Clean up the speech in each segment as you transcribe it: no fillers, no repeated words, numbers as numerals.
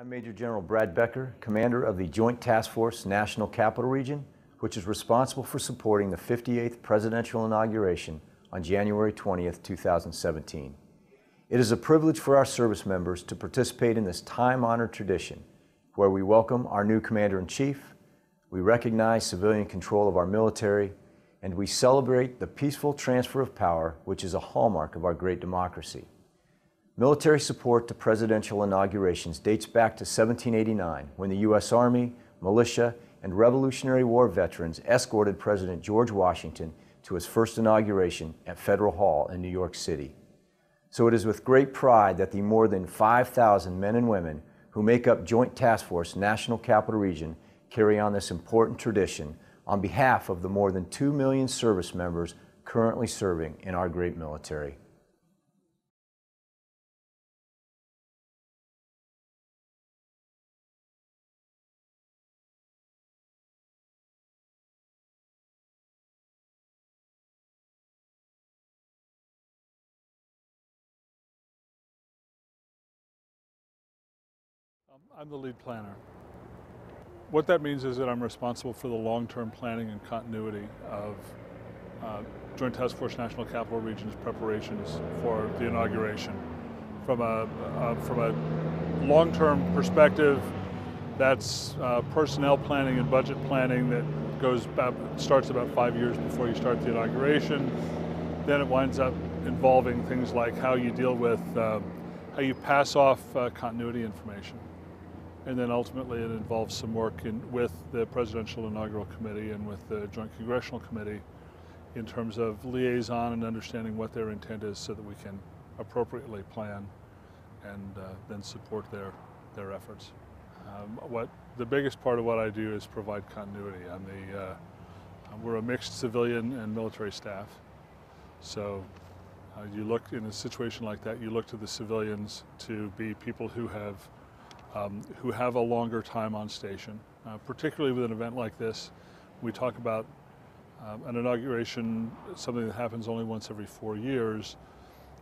I'm Major General Brad Becker, Commander of the Joint Task Force National Capital Region, which is responsible for supporting the 58th Presidential Inauguration on January 20th, 2017. It is a privilege for our service members to participate in this time-honored tradition where we welcome our new Commander-in-Chief, we recognize civilian control of our military, and we celebrate the peaceful transfer of power, which is a hallmark of our great democracy. Military support to presidential inaugurations dates back to 1789, when the U.S. Army, militia, and Revolutionary War veterans escorted President George Washington to his first inauguration at Federal Hall in New York City. So it is with great pride that the more than 5,000 men and women who make up Joint Task Force National Capital Region carry on this important tradition on behalf of the more than 2 million service members currently serving in our great military. I'm the lead planner. What that means is that I'm responsible for the long-term planning and continuity of Joint Task Force National Capital Region's preparations for the inauguration. From a long-term perspective, that's personnel planning and budget planning that starts about 5 years before you start the inauguration. Then it winds up involving things like how you deal with, how you pass off continuity information. And then ultimately it involves some work with the Presidential Inaugural Committee and with the Joint Congressional Committee in terms of liaison and understanding what their intent is so that we can appropriately plan and then support their efforts. The biggest part of what I do is provide continuity. We're a mixed civilian and military staff. So you look in a situation like that, you look to the civilians to be people who have a longer time on station. Particularly with an event like this, we talk about an inauguration, something that happens only once every 4 years.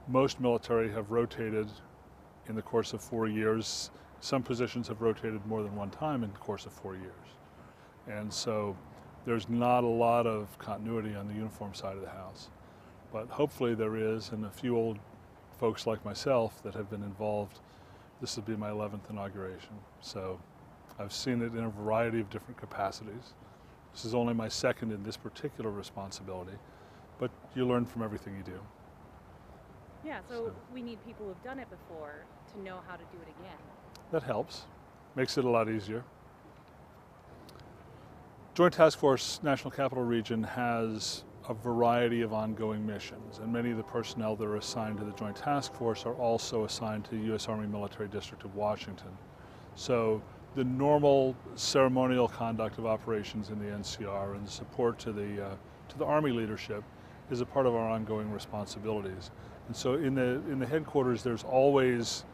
Most military have rotated in the course of 4 years. Some positions have rotated more than one time in the course of 4 years. And so there's not a lot of continuity on the uniform side of the house. But hopefully there is, and a few old folks like myself that have been involved. This will be my 11th inauguration, so I've seen it in a variety of different capacities. This is only my second in this particular responsibility, but you learn from everything you do. Yeah, so we need people who've done it before to know how to do it again. That helps, makes it a lot easier. Joint Task Force National Capital Region has a variety of ongoing missions, and many of the personnel that are assigned to the Joint Task Force are also assigned to the U.S. Army Military District of Washington. So the normal ceremonial conduct of operations in the NCR and the support to the Army leadership is a part of our ongoing responsibilities. And so in the headquarters, there's always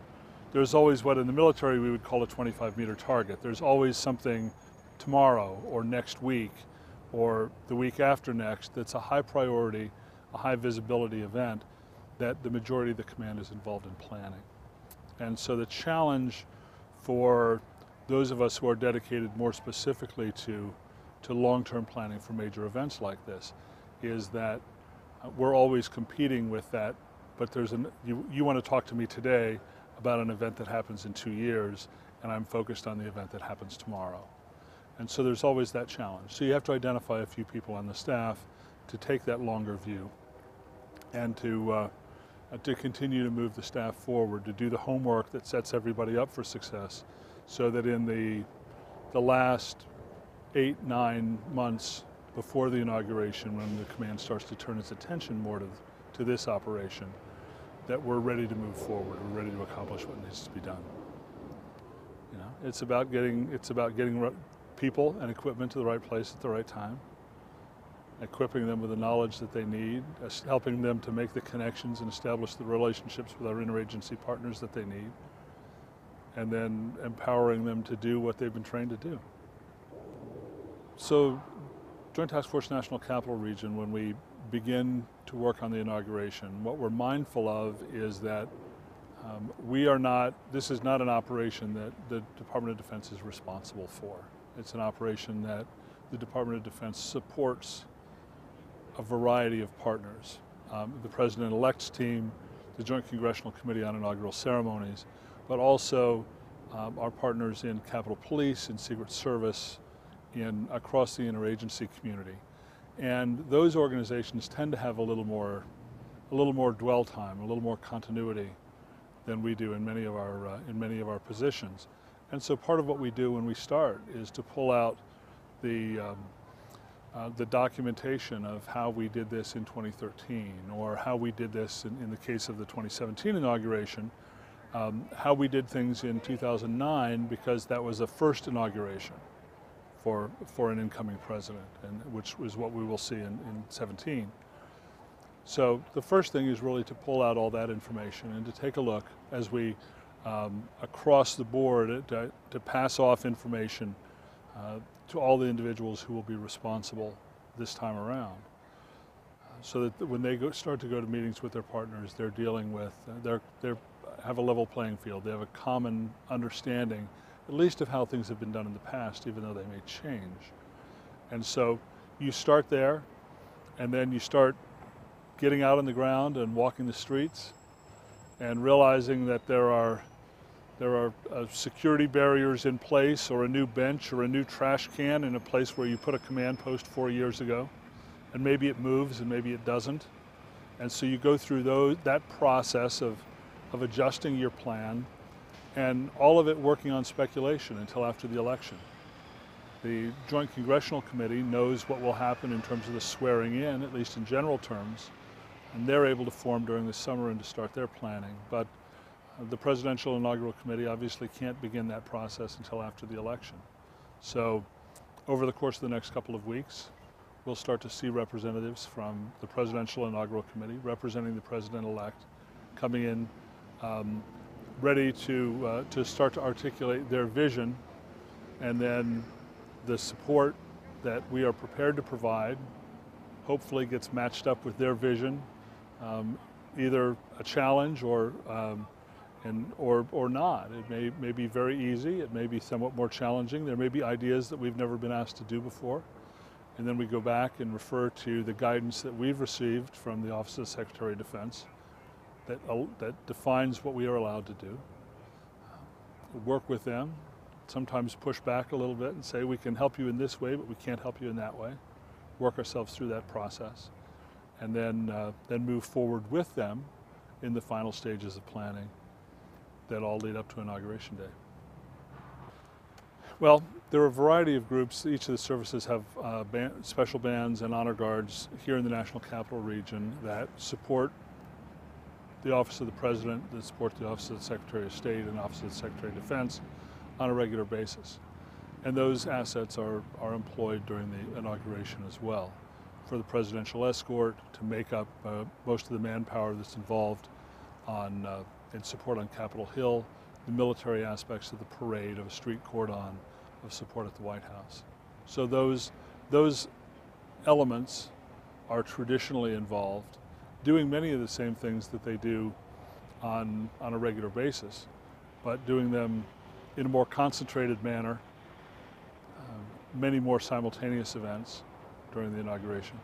what in the military we would call a 25-meter target. There's always something tomorrow or next week or the week after next that's a high priority, a high visibility event that the majority of the command is involved in planning. And so the challenge for those of us who are dedicated more specifically to long-term planning for major events like this is that we're always competing with that, but you want to talk to me today about an event that happens in 2 years, and I'm focused on the event that happens tomorrow. And so there's always that challenge. So you have to identify a few people on the staff to take that longer view and to continue to move the staff forward, to do the homework that sets everybody up for success so that in the last 8-9 months before the inauguration, when the command starts to turn its attention more to this operation, that we're ready to move forward, we're ready to accomplish what needs to be done. You know, it's about getting people and equipment to the right place at the right time, equipping them with the knowledge that they need, helping them to make the connections and establish the relationships with our interagency partners that they need, and then empowering them to do what they've been trained to do. So Joint Task Force National Capital Region, when we begin to work on the inauguration, what we're mindful of is that This is not an operation that the Department of Defense is responsible for. It's an operation that the Department of Defense supports a variety of partners. The President-elect's team, the Joint Congressional Committee on Inaugural Ceremonies, but also our partners in Capitol Police, in Secret Service, across the interagency community. And those organizations tend to have a little more dwell time, a little more continuity than we do in many of our positions. And so part of what we do when we start is to pull out the documentation of how we did this in 2013, or how we did this in the case of the 2017 inauguration, how we did things in 2009, because that was the first inauguration for an incoming president, and which was what we will see in 17. So the first thing is really to pull out all that information and to take a look as we, across the board, to pass off information to all the individuals who will be responsible this time around, so that when they start to go to meetings with their partners, they're dealing with, they have a level playing field. They have a common understanding, at least of how things have been done in the past, even though they may change. And so you start there, and then you start getting out on the ground and walking the streets and realizing that there are security barriers in place, or a new bench or a new trash can in a place where you put a command post 4 years ago, and maybe it moves and maybe it doesn't. And so you go through that process of adjusting your plan, and all of it working on speculation until after the election. The Joint Congressional Committee knows what will happen in terms of the swearing in, at least in general terms, and they're able to form during the summer and to start their planning. But the Presidential Inaugural Committee obviously can't begin that process until after the election. So over the course of the next couple of weeks, we'll start to see representatives from the Presidential Inaugural Committee representing the President-elect coming in ready to start to articulate their vision, and then the support that we are prepared to provide hopefully gets matched up with their vision, either a challenge or not. It may be very easy, it may be somewhat more challenging, there may be ideas that we've never been asked to do before, and then we go back and refer to the guidance that we've received from the Office of the Secretary of Defense that defines what we are allowed to do. Work with them, sometimes push back a little bit and say we can help you in this way, but we can't help you in that way. Work ourselves through that process, and then move forward with them in the final stages of planning that all lead up to Inauguration Day. Well, there are a variety of groups. Each of the services have special bands and honor guards here in the National Capital Region that support the Office of the President, that support the Office of the Secretary of State and Office of the Secretary of Defense on a regular basis. And those assets are employed during the inauguration as well, for the presidential escort, to make up most of the manpower that's involved in support on Capitol Hill, the military aspects of the parade, of a street cordon, of support at the White House. So those elements are traditionally involved, doing many of the same things that they do on a regular basis, but doing them in a more concentrated manner, many more simultaneous events during the inauguration.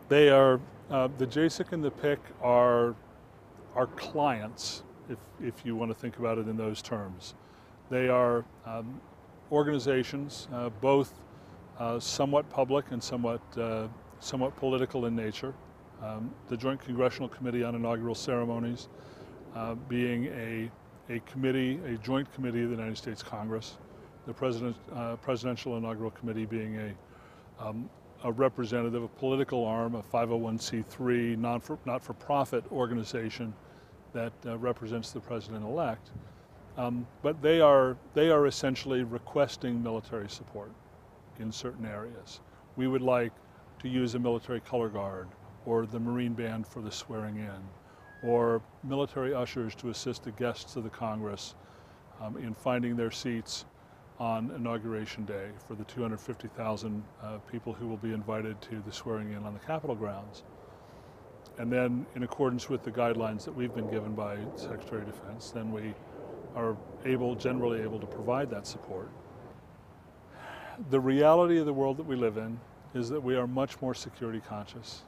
They are, the JSIC and the PIC are clients, if you want to think about it in those terms. They are organizations, both somewhat public and somewhat political in nature. The Joint Congressional Committee on Inaugural Ceremonies being a joint committee of the United States Congress. The Presidential Inaugural Committee being a representative, a political arm, a 501c3 not-for-profit organization that represents the President-elect. But they are essentially requesting military support in certain areas. We would like to use a military color guard, or the Marine Band for the swearing in, or military ushers to assist the guests of the Congress in finding their seats on Inauguration Day for the 250,000 people who will be invited to the swearing in on the Capitol grounds. And then, in accordance with the guidelines that we've been given by Secretary of Defense, then we are generally able to provide that support. The reality of the world that we live in is that we are much more security conscious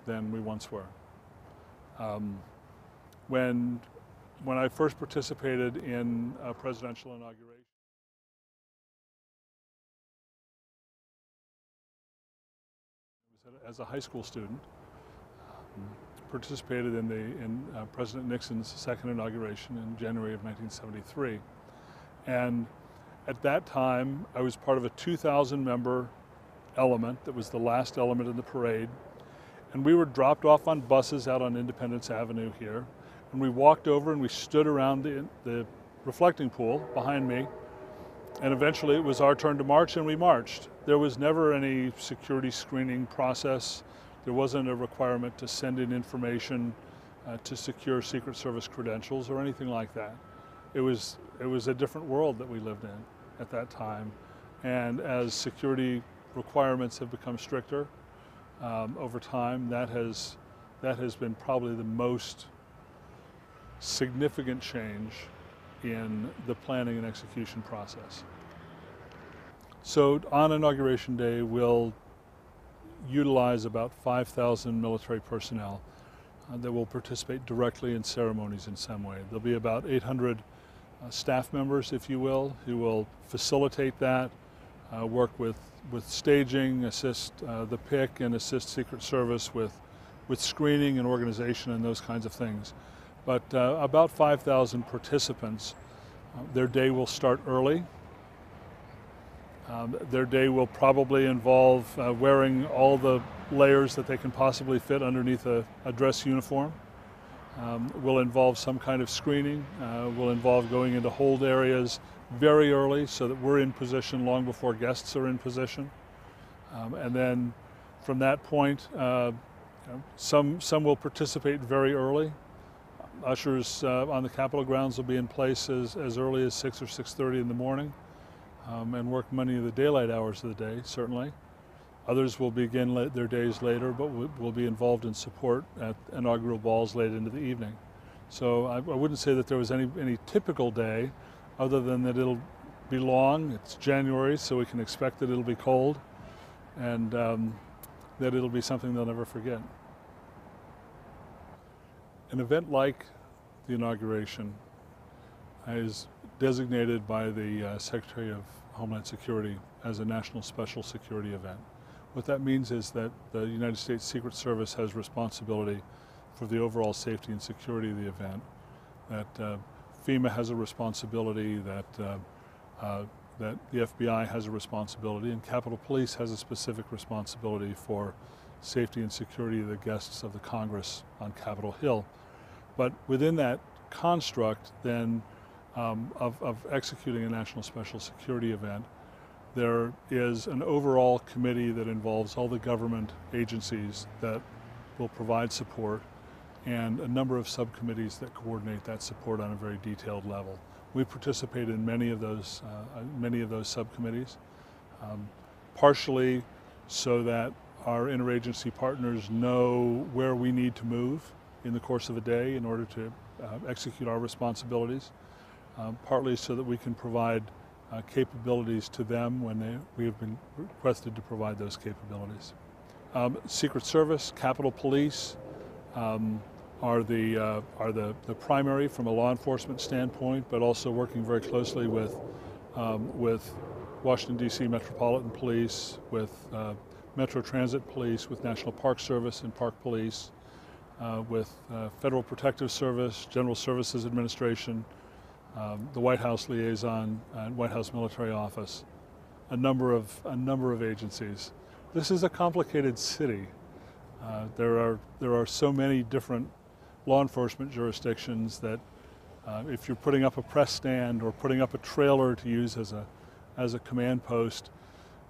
than we once were. When I first participated in a presidential inauguration, as a high school student, participated in President Nixon's second inauguration in January of 1973. And at that time, I was part of a 2,000 member element that was the last element in the parade. And we were dropped off on buses out on Independence Avenue here. And we walked over and we stood around the reflecting pool behind me. And eventually it was our turn to march, and we marched. There was never any security screening process. There wasn't a requirement to send in information to secure Secret Service credentials or anything like that. It was a different world that we lived in at that time. And as security requirements have become stricter over time, that has been probably the most significant change in the planning and execution process. So on Inauguration Day, we'll utilize about 5,000 military personnel that will participate directly in ceremonies in some way. There'll be about 800 staff members, if you will, who will facilitate that, work with staging, assist the PIC, and assist Secret Service with screening and organization and those kinds of things. But about 5,000 participants. Their day will start early. Their day will probably involve wearing all the layers that they can possibly fit underneath a dress uniform. Will involve some kind of screening. Will involve going into hold areas very early so that we're in position long before guests are in position. And then from that point, some will participate very early. Ushers on the Capitol grounds will be in place as early as 6 or 6:30 in the morning and work many of the daylight hours of the day, certainly. Others will begin their days later, but will be involved in support at inaugural balls late into the evening. So I wouldn't say that there was any typical day, other than that it'll be long. It's January, so we can expect that it'll be cold, and that it'll be something they'll never forget. An event like the inauguration is designated by the Secretary of Homeland Security as a national special security event. What that means is that the United States Secret Service has responsibility for the overall safety and security of the event, that FEMA has a responsibility, that the FBI has a responsibility, and Capitol Police has a specific responsibility for safety and security of the guests of the Congress on Capitol Hill. But within that construct, then, of executing a national special security event, there is an overall committee that involves all the government agencies that will provide support, and a number of subcommittees that coordinate that support on a very detailed level. We participate in many of those subcommittees, partially so that our interagency partners know where we need to move in the course of a day in order to execute our responsibilities, partly so that we can provide capabilities to them when we have been requested to provide those capabilities. Secret Service, Capitol Police are the primary from a law enforcement standpoint, but also working very closely with Washington, D.C. Metropolitan Police, with Metro Transit Police, with National Park Service and Park Police, with Federal Protective Service, General Services Administration, the White House Liaison, and White House Military Office, a number of agencies. This is a complicated city. There are so many different law enforcement jurisdictions that if you're putting up a press stand or putting up a trailer to use as a command post,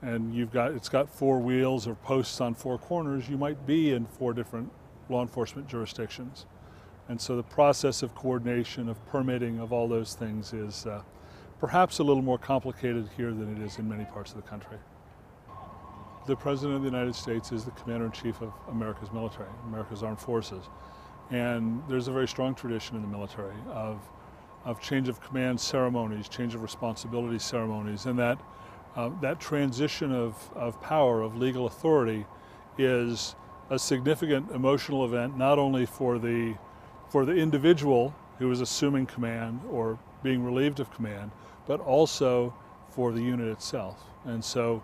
and it's got 4 wheels or posts on 4 corners, you might be in 4 different law enforcement jurisdictions. And so the process of coordination, of permitting, of all those things is perhaps a little more complicated here than it is in many parts of the country. the President of the United States is the Commander-in-Chief of America's military, America's armed forces. And there's a very strong tradition in the military of change of command ceremonies, change of responsibility ceremonies, and that transition of power, of legal authority, is a significant emotional event, not only for the individual who is assuming command or being relieved of command, but also for the unit itself. And so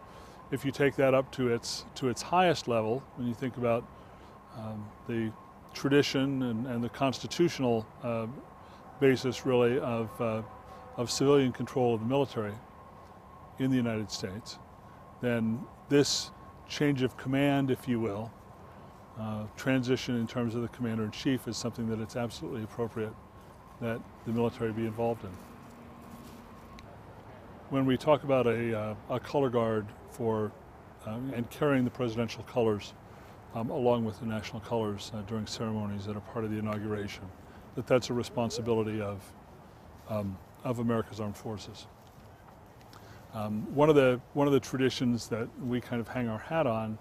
if you take that up to its highest level, when you think about the tradition and the constitutional basis really of civilian control of the military in the United States, then this change of command, if you will, transition in terms of the Commander-in-Chief is something that it's absolutely appropriate that the military be involved in. When we talk about a color guard for and carrying the presidential colors along with the national colors during ceremonies that are part of the inauguration, that's a responsibility of America's armed forces. One of the traditions that we kind of hang our hat on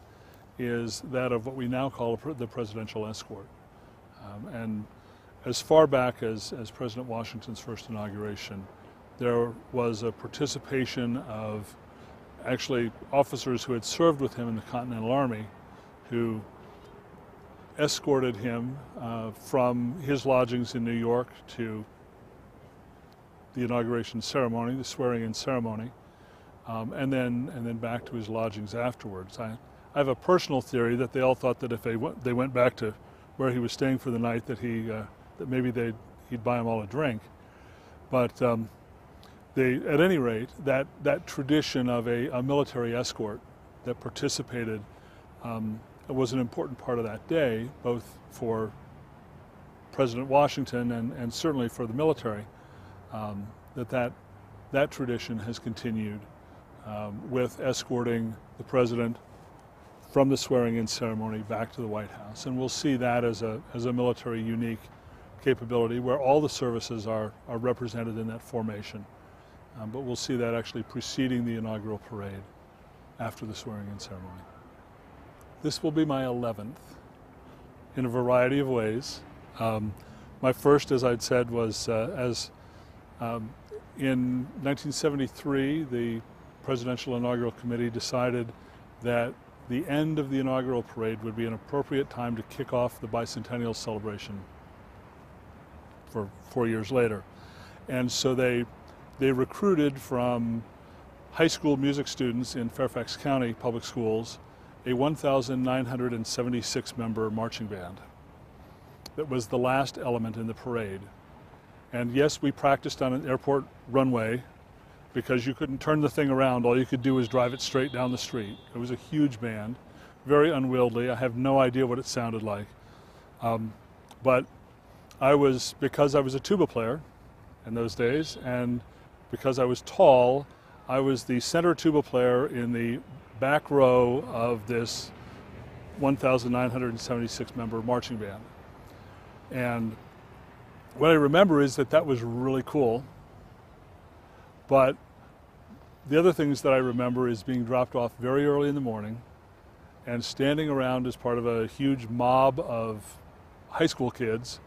is that of what we now call the presidential escort. And as far back as President Washington's first inauguration, there was a participation of actually officers who had served with him in the Continental Army who escorted him from his lodgings in New York to the inauguration ceremony, the swearing-in ceremony, and then back to his lodgings afterwards. I have a personal theory that they all thought that if they went back to where he was staying for the night, that that maybe he'd buy them all a drink. But at any rate, that tradition of a military escort that participated was an important part of that day, both for President Washington and certainly for the military. That tradition has continued with escorting the president from the swearing-in ceremony back to the White House, and we'll see that as a military unique capability where all the services are represented in that formation. But we'll see that actually preceding the inaugural parade after the swearing-in ceremony. This will be my 11th in a variety of ways. My first, as I'd said, was in 1973, the Presidential Inaugural Committee decided that the end of the inaugural parade would be an appropriate time to kick off the bicentennial celebration for 4 years later. And so they recruited from high school music students in Fairfax County Public Schools a 1,976 member marching band that was the last element in the parade. And yes, we practiced on an airport runway because you couldn't turn the thing around. All you could do was drive it straight down the street. It was a huge band, very unwieldy. I have no idea what it sounded like. But because I was a tuba player in those days, and because I was tall, I was the center tuba player in the back row of this 1,976 member marching band. And what I remember is that was really cool. But the other things that I remember is being dropped off very early in the morning and standing around as part of a huge mob of high school kids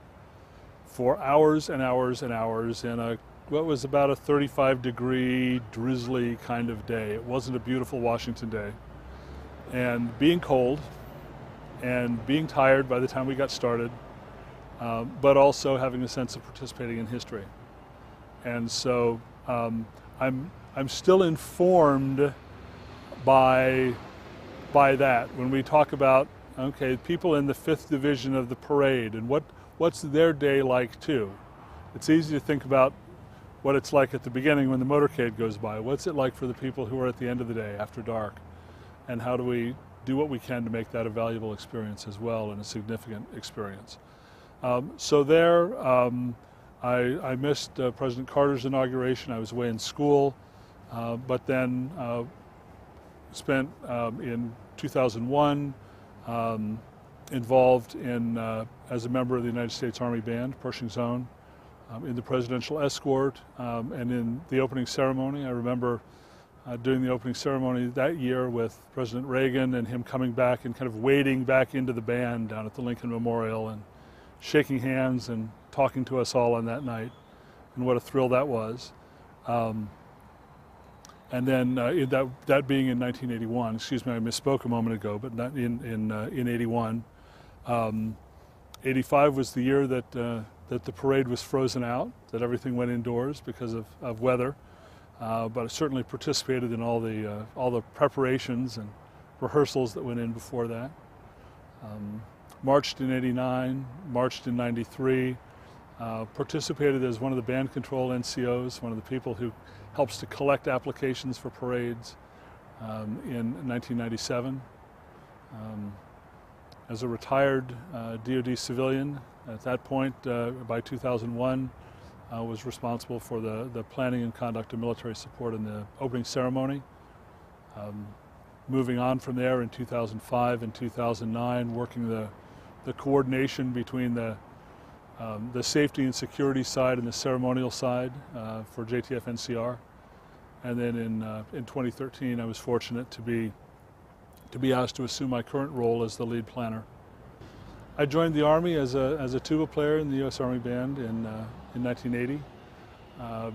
for hours and hours and hours in what was about a 35-degree drizzly kind of day. It wasn't a beautiful Washington day. And being cold and being tired by the time we got started, but also having a sense of participating in history. And so I'm still informed by that. When we talk about, okay, people in the 5th Division of the parade and what's their day like too. It's easy to think about what it's like at the beginning when the motorcade goes by. What's it like for the people who are at the end of the day after dark? And how do we do what we can to make that a valuable experience as well and a significant experience? So there, I missed President Carter's inauguration. I was away in school, but then spent in 2001 involved in as a member of the United States Army Band, Pershing Zone, in the presidential escort, and in the opening ceremony. I remember doing the opening ceremony that year with President Reagan and him coming back and kind of wading back into the band down at the Lincoln Memorial and shaking hands and talking to us all on that night, and what a thrill that was. And then that being in 1981, excuse me, I misspoke a moment ago, but not in 81. 85 was the year that the parade was frozen out, that everything went indoors because of weather. But I certainly participated in all the preparations and rehearsals that went in before that. Marched in 89, marched in 93, participated as one of the band control NCOs, one of the people who helps to collect applications for parades in 1997. As a retired DoD civilian, at that point, by 2001, was responsible for the planning and conduct of military support in the opening ceremony. Moving on from there in 2005 and 2009, working the coordination between the safety and security side and the ceremonial side for JTF NCR. And then in 2013, I was fortunate to be asked to assume my current role as the lead planner. I joined the Army as a tuba player in the U.S. Army Band in 1980.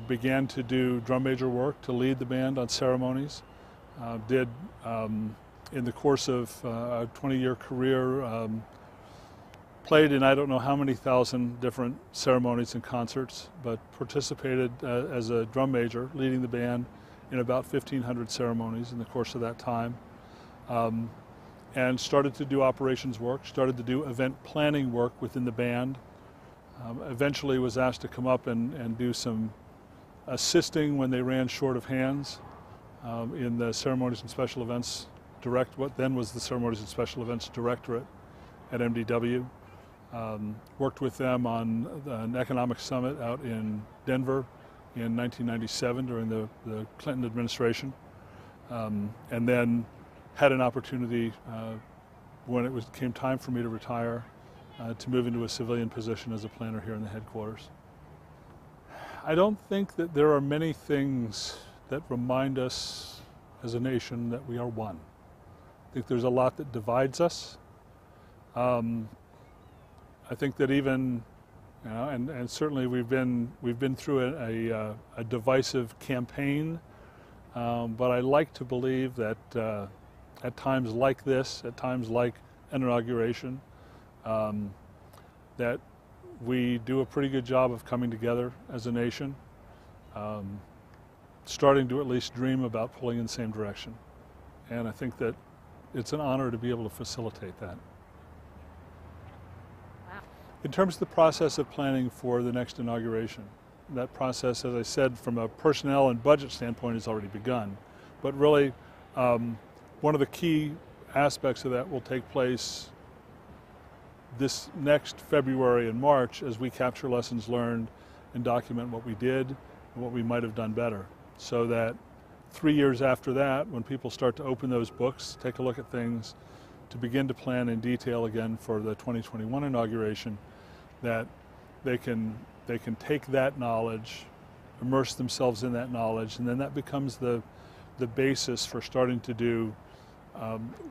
Began to do drum major work to lead the band on ceremonies. Did, in the course of a 20-year career, played in I don't know how many thousand different ceremonies and concerts, but participated as a drum major, leading the band in about 1,500 ceremonies in the course of that time. And started to do operations work, started to do event planning work within the band. Eventually was asked to come up and do some assisting when they ran short of hands in the Ceremonies and Special Events what then was the Ceremonies and Special Events Directorate at MDW. Worked with them on an economic summit out in Denver in 1997 during the Clinton administration. And then had an opportunity when it came time for me to retire to move into a civilian position as a planner here in the headquarters. I don't think that there are many things that remind us as a nation that we are one. I think there's a lot that divides us. I think that even, and certainly we've been through a divisive campaign, but I like to believe that at times like this, at times like an inauguration, that we do a pretty good job of coming together as a nation, starting to at least dream about pulling in the same direction. And I think that it's an honor to be able to facilitate that. Wow. In terms of the process of planning for the next inauguration, that process, as I said, from a personnel and budget standpoint has already begun. But really, one of the key aspects of that will take place this next February and March as we capture lessons learned and document what we did and what we might have done better. So that 3 years after that, when people start to open those books, take a look at things, to begin to plan in detail again for the 2021 inauguration, that they can take that knowledge, immerse themselves in that knowledge, and then that becomes the basis for starting to do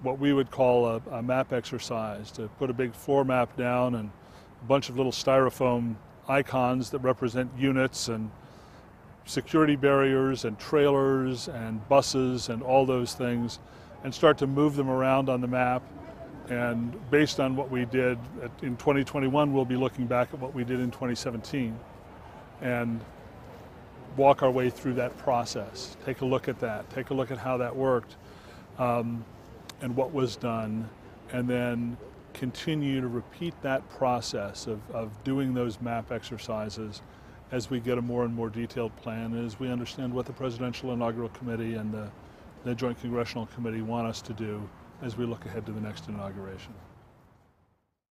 what we would call a map exercise, to put a big floor map down and a bunch of little styrofoam icons that represent units and security barriers and trailers and buses and all those things, and start to move them around on the map. And based on what we did in 2021, we'll be looking back at what we did in 2017 and walk our way through that process. Take a look at that, take a look at how that worked and what was done, and then continue to repeat that process of doing those map exercises as we get a more and more detailed plan, as we understand what the Presidential Inaugural Committee and the Joint Congressional Committee want us to do as we look ahead to the next inauguration.